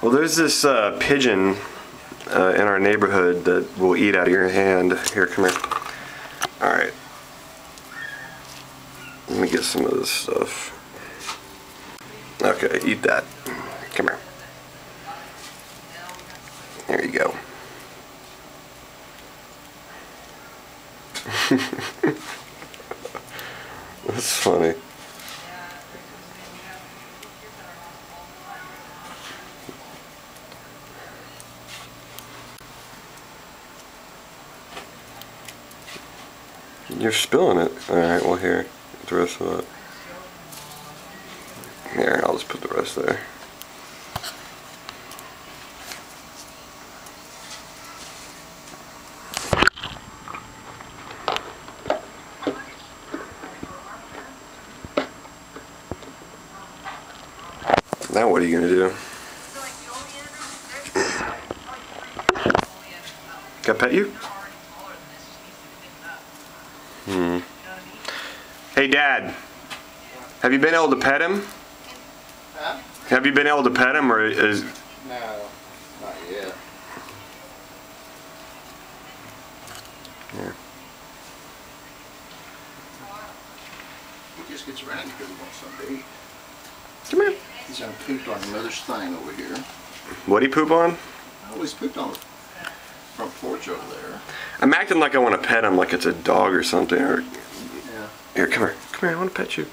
Well, there's this pigeon in our neighborhood that will eat out of your hand. Here, come here. Alright. Let me get some of this stuff. Okay, eat that. Come here. There you go. That's funny. You're spilling it. Alright, well here, get the rest of that. Here, I'll just put the rest there. Now what are you gonna do? Can I pet you? Hey Dad, have you been able to pet him? Huh? Have you been able to pet him, or is... No, not yet. Yeah. He just gets around because he wants something to eat. Come here. He's done pooped on mother's thing over here. What'd he poop on? Oh, he's pooped on the front porch over there. I'm acting like I want to pet him like it's a dog or something. Or... Yeah. Here, come here. Come here, I want to pet you.